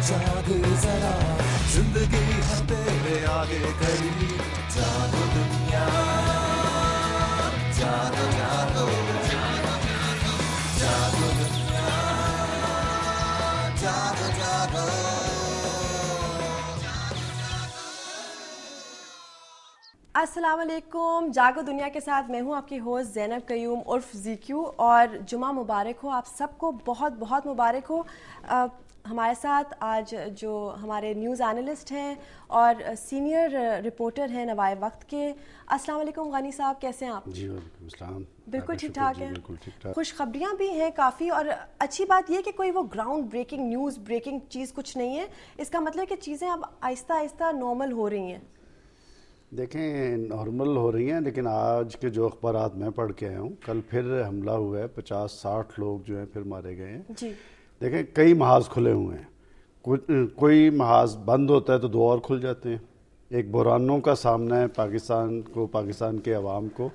जाग जरा जिंदगी है तेरे आगे खड़ी जागो दुनिया जागो जागो जागो दुनिया जागो जागो। अस्सलाम वालेकुम, जागो दुनिया के साथ मैं हूं आपकी होस्ट ज़ैनब क़य्यूम उर्फ ज़ीक्यू। और जुमा मुबारक हो आप सबको, बहुत बहुत मुबारक हो। हमारे साथ आज जो हमारे न्यूज़ एनालिस्ट हैं और सीनियर रिपोर्टर हैं नवाए वक्त के। अस्सलाम वालेकुम गनी साहब, कैसे हैं आप? जी वालेकुम अस्सलाम। बिल्कुल ठीक ठाक है। बिल्कुल ठीक ठाक। खुशखबरियाँ भी हैं काफ़ी, और अच्छी बात यह कि कोई वो ग्राउंड ब्रेकिंग न्यूज़ ब्रेकिंग चीज़ कुछ नहीं है। इसका मतलब कि चीज़ें अब आहिस्ता आहिस्ता नॉर्मल हो रही हैं। देखें नॉर्मल हो रही हैं, लेकिन आज के जो अखबारात मैं पढ़ के आया हूँ, कल फिर हमला हुआ है, 50-60 लोग जो हैं फिर मारे गए हैं जी। देखें कई महाज खुले हुए हैं, कोई महाज बंद होता है तो दो और खुल जाते हैं। एक बुरानों का सामना है पाकिस्तान को, पाकिस्तान के अवाम को।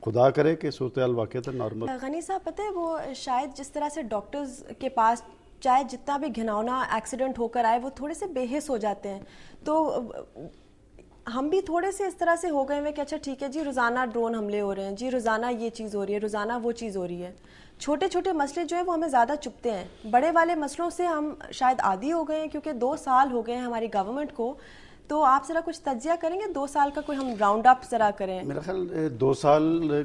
खुदा करे कि सूरत हाल वाक़ईतन नॉर्मल। गनी साहब, पता है वो शायद जिस तरह से डॉक्टर्स के पास चाहे जितना भी घिनौना एक्सीडेंट होकर आए वो थोड़े से बेहिस हो जाते हैं, तो हम भी थोड़े से इस तरह से हो गए हैं कि अच्छा ठीक है जी, रोज़ाना ड्रोन हमले हो रहे हैं जी, रोज़ाना ये चीज़ हो रही है, रोज़ाना वो चीज़ हो रही है। छोटे छोटे मसले जो है वो हमें ज़्यादा चुभते हैं, बड़े वाले मसलों से हम शायद आदी हो गए हैं क्योंकि 2 साल हो गए हैं हमारी गवर्नमेंट को। तो आप ज़रा कुछ तज्जिया करेंगे, 2 साल का कोई हम राउंड अप ज़रा करें। मेरा ख्याल 2 साल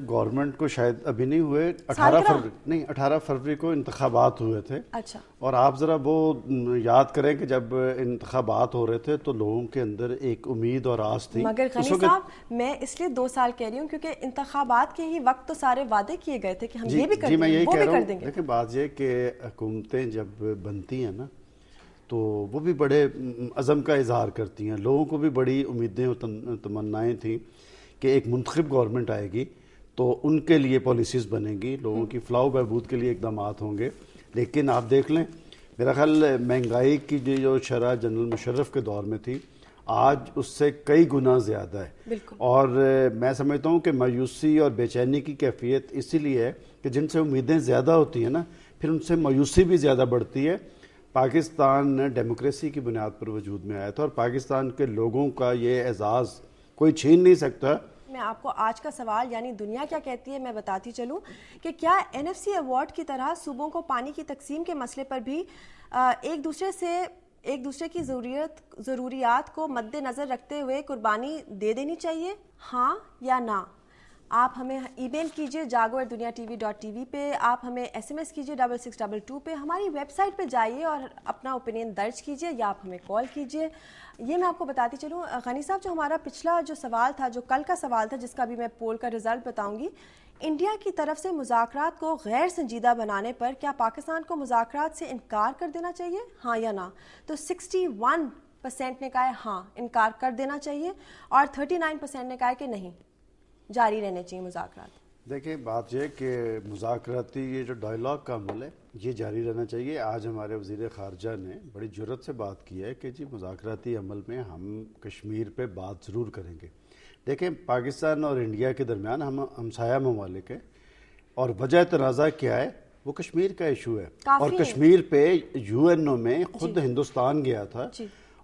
गवर्नमेंट को शायद अभी नहीं हुए, 18 फरवरी को इंतखाबात हुए थे। अच्छा। और आप ज़रा वो याद करें कि जब इंतखाबात हो रहे थे तो लोगों के अंदर एक उम्मीद और आस थी। मगर गनी साहब, मैं इसलिए 2 साल कह रही हूँ क्योंकि इंतखाबात के ही वक्त तो सारे वादे किए गए थे कि हम ये भी कर देंगे, वो भी कर देंगे। देखिए बात ये कि हुकूमतें जब बनती हैं ना तो वो भी बड़े अज़म का इजहार करती हैं। लोगों को भी बड़ी उम्मीदें और तमन्नाएँ थी कि एक मुंतखब गवर्नमेंट आएगी तो उनके लिए पॉलिसीज़ बनेंगी, लोगों की फ़लाह बहबूद के लिए इक़दामात होंगे। लेकिन आप देख लें, मेरा ख्याल महंगाई की जो शरह जनरल मुशर्रफ के दौर में थी, आज उससे कई गुना ज़्यादा है। और मैं समझता हूँ कि मायूसी और बेचैनी की कैफियत इसीलिए है कि जिनसे उम्मीदें ज़्यादा होती हैं ना, फिर उनसे मायूसी भी ज़्यादा बढ़ती है। पाकिस्तान डेमोक्रेसी की बुनियाद पर वजूद में आया था और पाकिस्तान के लोगों का ये एजाज़ कोई छीन नहीं सकता। मैं आपको आज का सवाल यानी दुनिया क्या कहती है मैं बताती चलूं कि क्या NFC अवार्ड की तरह सूबों को पानी की तकसीम के मसले पर भी एक दूसरे की ज़रूरियात को मद्देनज़र रखते हुए कुर्बानी दे देनी चाहिए, हाँ या ना? आप हमें ईमेल कीजिए jago@duniatv.tv पे, आप हमें SMS कीजिए 6622 पे, हमारी वेबसाइट पे जाइए और अपना ओपिनियन दर्ज कीजिए, या आप हमें कॉल कीजिए। ये मैं आपको बताती चलूँ गनी साहब, जो हमारा पिछला जो सवाल था, जो कल का सवाल था, जिसका भी मैं पोल का रिजल्ट बताऊंगी, इंडिया की तरफ से मुज़ाकरात को गैर संजीदा बनाने पर क्या पाकिस्तान को मुज़ाकरात से इनकार कर देना चाहिए, हाँ या ना? तो 61% ने कहा है हाँ, इनकार कर देना चाहिए, और 39% ने कहा है कि नहीं, जारी रहने चाहिए मुज़ाकरात। देखिए बात यह कि मुज़ाकराती ये जो डायलॉग का अमल है ये जारी रहना चाहिए। आज हमारे वज़ीर ख़ारजा ने बड़ी जुर्रत से बात की है कि जी मुज़ाकराती अमल में हम कश्मीर पे बात ज़रूर करेंगे। देखें पाकिस्तान और इंडिया के दरमियान हम हमसाया ममालिक हैं और वजह तनाज़ा क्या है, वो कश्मीर का इशू है। और कश्मीर पे UNO में खुद हिंदुस्तान गया था।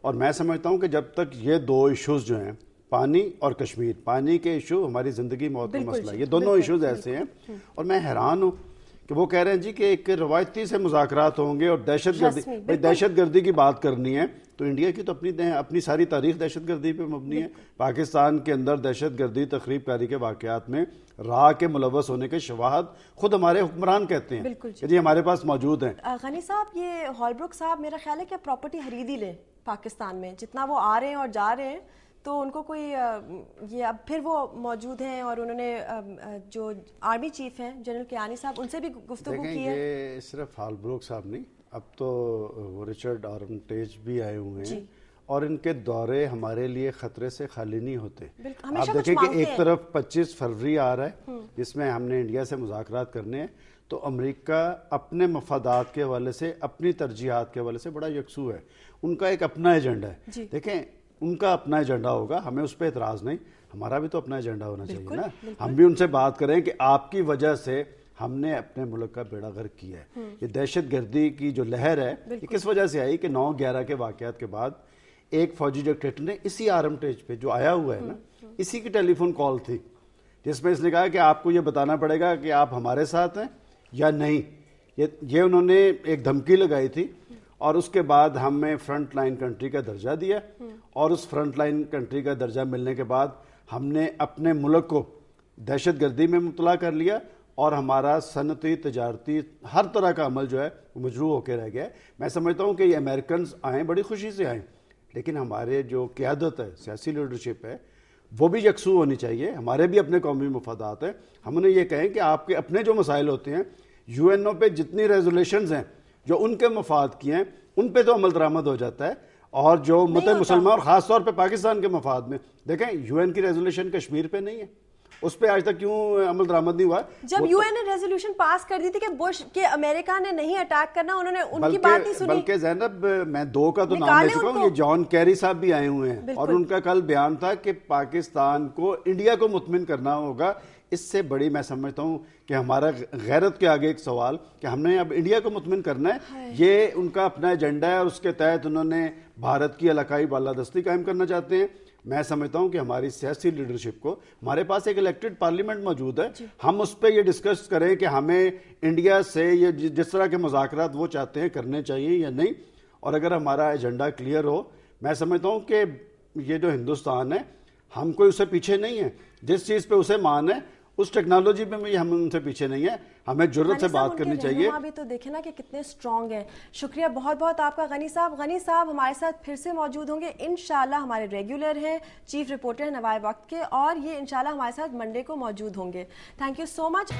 और मैं समझता हूँ कि जब तक ये 2 इशूज़ जो हैं, पानी और कश्मीर, पानी के इशू हमारी ज़िंदगी मौत का मसला, ये दोनों इश्यूज ऐसे हैं। और मैं हैरान हूँ कि वो कह रहे हैं जी कि एक रवायती से मुज़ाकरात होंगे और दहशतगर्दी की बात करनी है। तो इंडिया की तो अपनी सारी तारीख दहशतगर्दी पे मबनी है। पाकिस्तान के अंदर दहशतगर्दी तखरीबकारी के वाक़यात में राह के मुलव्वस होने के शवाहद खुद हमारे हुक्मरान कहते हैं कि जी हमारे पास मौजूद हैं। गनी साहब, ये हॉलब्रुक साहब मेरा ख्याल है कि प्रॉपर्टी खरीद ही लें पाकिस्तान में, जितना वो आ रहे हैं और जा रहे हैं, तो उनको कोई ये अब फिर वो मौजूद हैं और उन्होंने जो आर्मी चीफ हैं जनरल कियानी साहब, उनसे भी गुफ्तगू की है। ये सिर्फ हॉलब्रुक साहब नहीं, अब तो वो रिचर्ड आर्मटेज भी आए हुए हैं और इनके दौरे हमारे लिए खतरे से खाली नहीं होते। आप देखें कि एक तरफ 25 फरवरी आ रहा है जिसमें हमने इंडिया से मुज़ाकरात करने हैं, तो अमेरिका अपने मफादात के हवाले से, अपनी तरजीहात के हवाले से बड़ा यकसू है। उनका एक अपना एजेंडा है। देखें उनका अपना एजेंडा होगा, हमें उस पर एतराज़ नहीं, हमारा भी तो अपना एजेंडा होना चाहिए ना। हम भी उनसे बात करें कि आपकी वजह से ہم نے اپنے ملک کا بیڑا غرق کیا ہے. یہ دہشت گردی کی جو لہر ہے یہ کس وجہ سے آئی کہ 9/11 کے واقعات کے بعد ایک فوجی ڈکٹیٹر نے اسی آرم ٹیج پہ جو آیا ہوا ہے نا, اسی کی ٹیلی فون کال تھی جس میں اس نے کہا کہ آپ کو یہ بتانا پڑے گا کہ آپ ہمارے ساتھ ہیں یا نہیں. یہ انہوں نے ایک دھمکی لگائی تھی اور اس کے بعد ہمیں فرنٹ لائن کنٹری کا درجہ دیا, اور اس فرنٹ لائن کنٹری کا درجہ ملنے کے بعد ہم نے اپنے ملک کو دہشت گردی میں مبتلا کر لیا, اور ہمارا صنعتی تجارتی ہر طرح کا عمل جو ہے وہ مجروح ہو کے رہ گیا ہے. میں سمجھتا ہوں کہ یہ امریکنز آئیں بڑی خوشی سے آئیں, لیکن ہمارے جو قیادت ہے, سیاسی لیڈرشپ ہے, وہ بھی یکسو ہونی چاہیے. ہمارے بھی اپنے قومی مفادات ہیں. ہم انہیں یہ کہیں کہ آپ کے اپنے جو مسائل ہوتے ہیں یو این او پہ جتنی ریزولیشنز ہیں جو ان کے مفاد کی ہیں ان پہ تو عمل درآمد ہو جاتا ہے, اور جو متحدہ مسلمان اور خاص طور پہ پاکستان کے مفاد میں دیکھیں یو این کی ریزولیشن کشمیر پہ نہیں ہے, اس پہ آج تک کیوں عمل درآمد نہیں ہوا؟ جب یو این نے ریزولوشن پاس کر دی تھی کہ بش کہ امریکہ نے نہیں اٹیک کرنا, انہوں نے ان کی بات نہیں سنی. بلکہ زینب میں 2 کا تو نام لے چکا ہوں, یہ جان کیری صاحب بھی آئے ہوئے ہیں, اور ان کا کل بیان تھا کہ پاکستان کو انڈیا کو مطمئن کرنا ہوگا. اس سے بڑی میں سمجھتا ہوں کہ ہمارا غیرت کے آگے ایک سوال کہ ہم نے اب انڈیا کو مطمئن کرنا ہے, یہ ان کا اپنا ایجنڈا ہے, اور اس کے تحت انہوں نے بھارت کی علاقائی بالادستی قائم کرنا چاہتے ہیں. میں سمجھتا ہوں کہ ہماری سیاسی لیڈرشپ کو, ہمارے پاس ایک الیکٹڈ پارلیمنٹ موجود ہے, ہم اس پہ یہ ڈسکس کریں کہ ہمیں انڈیا سے یہ جس طرح کے مذاکرات وہ چاہتے ہیں کرنے چاہیے یا نہیں. اور اگر ہمارا ایجنڈا کلیئر ہو, میں سمجھتا ہوں کہ یہ جو ہندوستان ہے ہم کوئی اسے پیچھے نہیں ہے, جس چیز پہ اسے مان ہے اس ٹیکنالوجی پہ بھی ہم ان سے پیچھے نہیں ہیں. ہمیں جرت سے بات کرنی چاہیے. ابھی تو دیکھیں نا کہ کتنے اسٹرانگ ہیں. شکریہ بہت بہت آپ کا غنی صاحب. غنی صاحب ہمارے ساتھ پھر سے موجود ہوں گے انشاءاللہ, ہمارے ریگولر ہیں, چیف رپورٹر ہیں نوائے وقت کے, اور یہ انشاءاللہ ہمارے ساتھ منڈے کو موجود ہوں گے. Thank you so much.